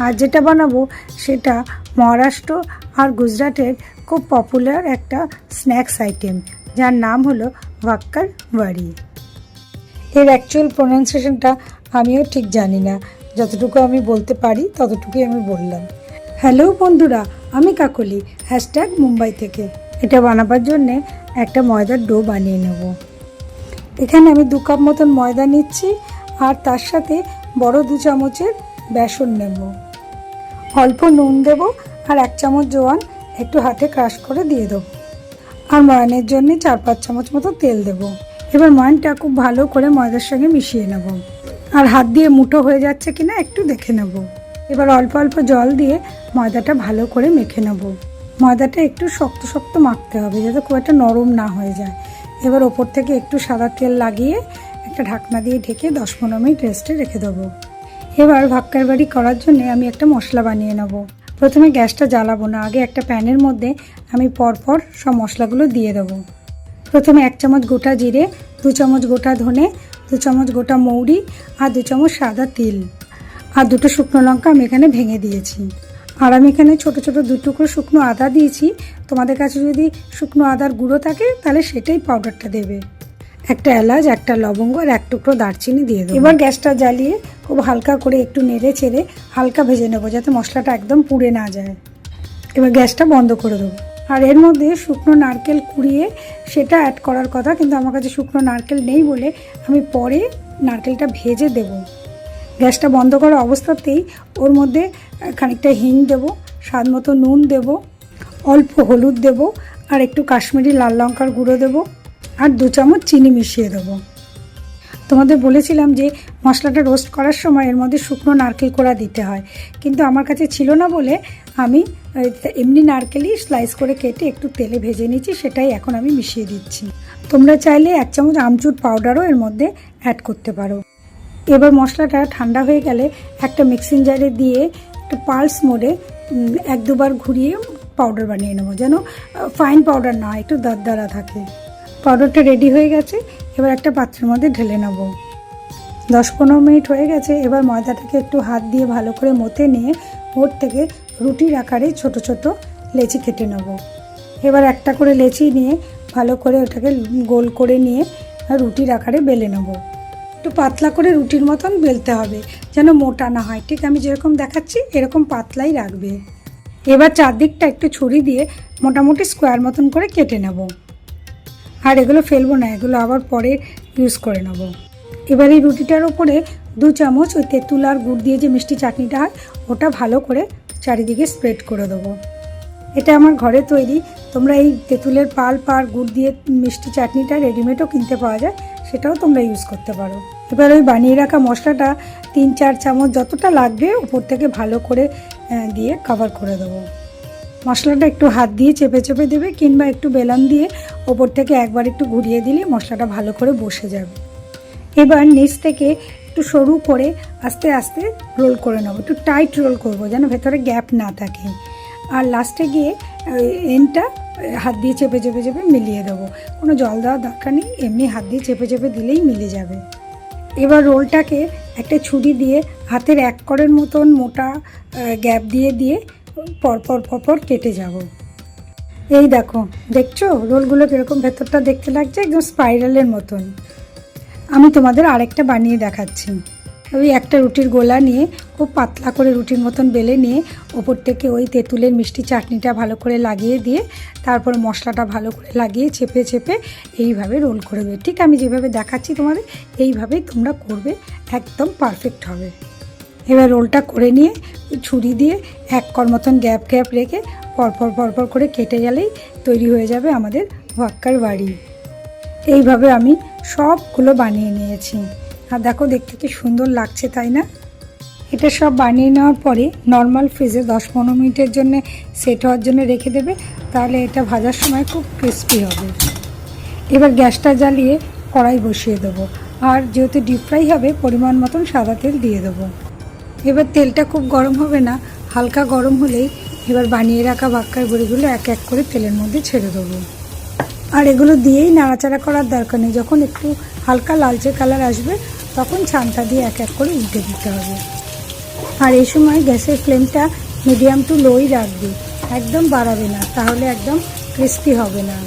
আর যেটা বানাবো সেটা মহারাষ্ট্র আর গুজরাটের খুব পপুলার একটা স্ন্যাক্স আইটেম, যার নাম হলো ভাক্কার ওয়াড়ি। এর অ্যাকচুয়াল প্রোনাউন্সিয়েশনটা আমিও ঠিক জানি না, যতটুকু আমি বলতে পারি ততটুকুই আমি বললাম। হ্যালো বন্ধুরা, আমি কাকলি, #মুম্বাই থেকে। এটা বানাবার জন্যে একটা ময়দার ডো বানিয়ে নেব। এখানে আমি 2 কাপ মতন ময়দা নিচ্ছি, আর তার সাথে বড় 2 চামচের বেসন নেব। অল্প নুন দেব, আর 1 চামচ জোয়ান একটু হাতে ক্রাশ করে দিয়ে দেবো। আর ময়ানের জন্য 4-5 চামচ মতো তেল দেব। এবার ময়ানটা খুব ভালো করে ময়দার সঙ্গে মিশিয়ে নেব, আর হাত দিয়ে মুঠো হয়ে যাচ্ছে কিনা একটু দেখে নেব। এবার অল্প অল্প জল দিয়ে ময়দাটা ভালো করে মেখে নেব। ময়দাটা একটু শক্ত শক্ত মাখতে হবে, যাতে খুব একটা নরম না হয়ে যায়। এবার ওপর থেকে একটু সাদা তেল লাগিয়ে একটা ঢাকনা দিয়ে ঢেকে 10-15 মিনিট রেস্টে রেখে দেবো। এবার ভাক্কার ওয়াড়ি করার জন্য আমি একটা মশলা বানিয়ে নেব। প্রথমে গ্যাসটা জ্বালাবো না, আগে একটা প্যানের মধ্যে আমি পরপর সব মশলাগুলো দিয়ে দেবো। প্রথমে 1 চামচ গোটা জিরে, 2 চামচ গোটা ধনে, 2 চামচ গোটা মৌরি, আর 2 চামচ সাদা তিল, আর 2টো শুকনো লঙ্কা আমি এখানে ভেঙে দিয়েছি। আর আমি এখানে ছোটো ছোটো 2 টুকরো শুকনো আদা দিয়েছি। তোমাদের কাছে যদি শুকনো আদার গুঁড়ো থাকে তাহলে সেটাই পাউডারটা দেবে। একটা এলাচ, একটা লবঙ্গ, আর 1 টুকরো দারচিনি দিয়ে দেবো। এবার গ্যাসটা জ্বালিয়ে খুব হালকা করে একটু নেড়ে চেড়ে হালকা ভেজে নেবো, যাতে মশলাটা একদম পুড়ে না যায়। এবার গ্যাসটা বন্ধ করে দেবো। আর এর মধ্যে শুকনো নারকেল কুড়িয়ে সেটা অ্যাড করার কথা, কিন্তু আমার কাছে শুকনো নারকেল নেই বলে আমি পরে নারকেলটা ভেজে দেব। গ্যাসটা বন্ধ করা অবস্থাতেই ওর মধ্যে খানিকটা হিং দেব, স্বাদ মতো নুন দেব, অল্প হলুদ দেব, আর একটু কাশ্মীরি লাল লঙ্কার গুঁড়ো দেব, আর 2 চামচ চিনি মিশিয়ে দেবো। তোমাদের বলেছিলাম যে মশলাটা রোস্ট করার সময় এর মধ্যে শুকনো নারকেল কোড়া দিতে হয়, কিন্তু আমার কাছে ছিল না বলে আমি এমনি নারকেলই স্লাইস করে কেটে একটু তেলে ভেজে নিচ্ছি, সেটাই এখন আমি মিশিয়ে দিচ্ছি। তোমরা চাইলে 1 চামচ আমচুর পাউডারও এর মধ্যে অ্যাড করতে পারো। এবার মশলাটা ঠান্ডা হয়ে গেলে একটা মিক্সিং জারে দিয়ে একটু পালস মোডে 1-2 বার ঘুরিয়ে পাউডার বানিয়ে নেবো, যেন ফাইন পাউডার না একটু দারদারা থাকে। পাউডারটা রেডি হয়ে গেছে, এবার একটা পাত্রের মধ্যে ঢেলে নেব। 10-15 মিনিট হয়ে গেছে। এবার ময়দাটাকে একটু হাত দিয়ে ভালো করে মথে নিয়ে ওর থেকে রুটির আকারে ছোট ছোট লেচি কেটে নেব। এবার একটা করে লেচি নিয়ে ভালো করে ওটাকে গোল করে নিয়ে রুটির আকারে বেলে নেব। একটু পাতলা করে রুটির মতন বেলতে হবে, যেন মোটা না হয়। ঠিক আমি যেরকম দেখাচ্ছি এরকম পাতলাই রাখবে। এবার চারদিকটা একটু ছুরি দিয়ে মোটামুটি স্কোয়ার মতন করে কেটে নেব। আর এগুলো ফেলবো না, এগুলো আবার পরে ইউজ করে নেব। এবার এই রুটিটার ওপরে 2 চামচ ওই তেঁতুল আর গুড় দিয়ে যে মিষ্টি চাটনিটা হয় ওটা ভালো করে চারিদিকে স্প্রেড করে দেবো। এটা আমার ঘরে তৈরি। তোমরা এই তেঁতুলের পাল্প আর গুড় দিয়ে মিষ্টি চাটনিটা রেডিমেডও কিনতে পাওয়া যায়, সেটাও তোমরা ইউজ করতে পারো। এবার ওই বানিয়ে রাখা মশলাটা 3-4 চামচ যতটা লাগবে উপর থেকে ভালো করে দিয়ে কভার করে দেবো। মশলাটা একটু হাত দিয়ে চেপে চেপে দেবে, কিংবা একটু বেলন দিয়ে ওপর থেকে একবার একটু ঘুরিয়ে দিলে মশলাটা ভালো করে বসে যাবে। এবার নিচ থেকে একটু সরু করে আস্তে আস্তে রোল করে নেবো। একটু টাইট রোল করবো, যেন ভেতরে গ্যাপ না থাকে। আর লাস্টে গিয়ে এন্ডটা হাত দিয়ে চেপে চেপে চেপে মিলিয়ে দেবো। কোনো জল দেওয়ার দরকার নেই, এমনি হাত দিয়ে চেপে চেপে দিলেই মিলে যাবে। এবার রোলটাকে একটা ছুরি দিয়ে হাতের 1 করের মতন মোটা গ্যাপ দিয়ে দিয়ে পরপর পরপর কেটে যাব। এই দেখো, দেখছো রোলগুলো কীরকম ভেতরটা দেখতে লাগছে, একদম স্পাইরালের মতন। আমি তোমাদের আরেকটা বানিয়ে দেখাচ্ছি। ওই একটা রুটির গোলা নিয়ে খুব পাতলা করে রুটির মতন বেলে নিয়ে ওপর থেকে ওই তেঁতুলের মিষ্টি চাটনিটা ভালো করে লাগিয়ে দিয়ে তারপর মশলাটা ভালো করে লাগিয়ে চেপে চেপে এইভাবে রোল করে দেবে। ঠিক আমি যেভাবে দেখাচ্ছি তোমাদের এইভাবেই তোমরা করবে, একদম পারফেক্ট হবে। এবার রোলটা করে নিয়ে ছুরি দিয়ে 1 কর মতন গ্যাপ গ্যাপ রেখে পরপর পরপর করে কেটে গেলেই তৈরি হয়ে যাবে আমাদের ভাক্কার ওয়াড়ি। এইভাবে আমি সবগুলো বানিয়ে নিয়েছি। আর দেখো দেখতে কি সুন্দর লাগছে, তাই না? এটা সব বানিয়ে নেওয়ার পরে নর্মাল ফ্রিজে 10-15 মিনিটের জন্য সেট হওয়ার জন্য রেখে দেবে, তাহলে এটা ভাজার সময় খুব ক্রিস্পি হবে। এবার গ্যাসটা জ্বালিয়ে কড়াই বসিয়ে দেবো, আর যেহেতু ডিপ ফ্রাই হবে পরিমাণ মতন সাদা তেল দিয়ে দেবো। এবার তেলটা খুব গরম হবে না, হালকা গরম হলেই এবার বানিয়ে রাখা ভাক্কার বড়িগুলো এক এক করে তেলের মধ্যে ছেড়ে দেবো। আর এগুলো দিয়েই নাড়াচাড়া করার দরকার নেই, যখন একটু হালকা লালচে কালার আসবে তখন ছানটা দিয়ে এক এক করে উল্টে দিতে হবে। আর এই সময় গ্যাসের ফ্লেমটা মিডিয়াম টু লোই রাখবে, একদম বাড়াবে না, তাহলে একদম ক্রিস্পি হবে না।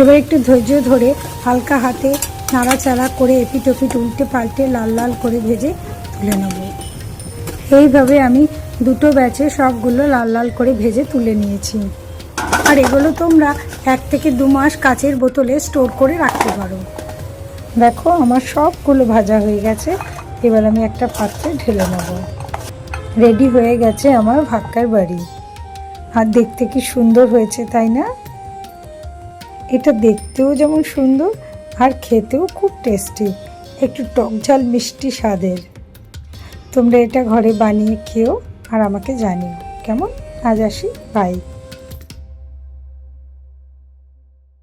এবার একটু ধৈর্য ধরে হালকা হাতে নাড়াচাড়া করে এপিট ওপিট উল্টে পাল্টে লাল লাল করে ভেজে তুলে নেব। এইভাবে আমি দুটো ব্যাচে সবগুলো লাল লাল করে ভেজে তুলে নিয়েছি। আর এগুলো তোমরা 1 থেকে 2 মাস কাচের বোতলে স্টোর করে রাখতে পারো। দেখো আমার সবগুলো ভাজা হয়ে গেছে। এবার আমি একটা পাত্রে ঢেলে নেব। রেডি হয়ে গেছে আমার ভাক্কার বাড়ি। আর দেখতে কি সুন্দর হয়েছে, তাই না? এটা দেখতেও যেমন সুন্দর আর খেতেও খুব টেস্টি, একটু টক ঝাল মিষ্টি স্বাদের। তোমরা এটা ঘরে বানিয়ে খেও আর আমাকে জানিও কেমন। আজ আসি, বাই।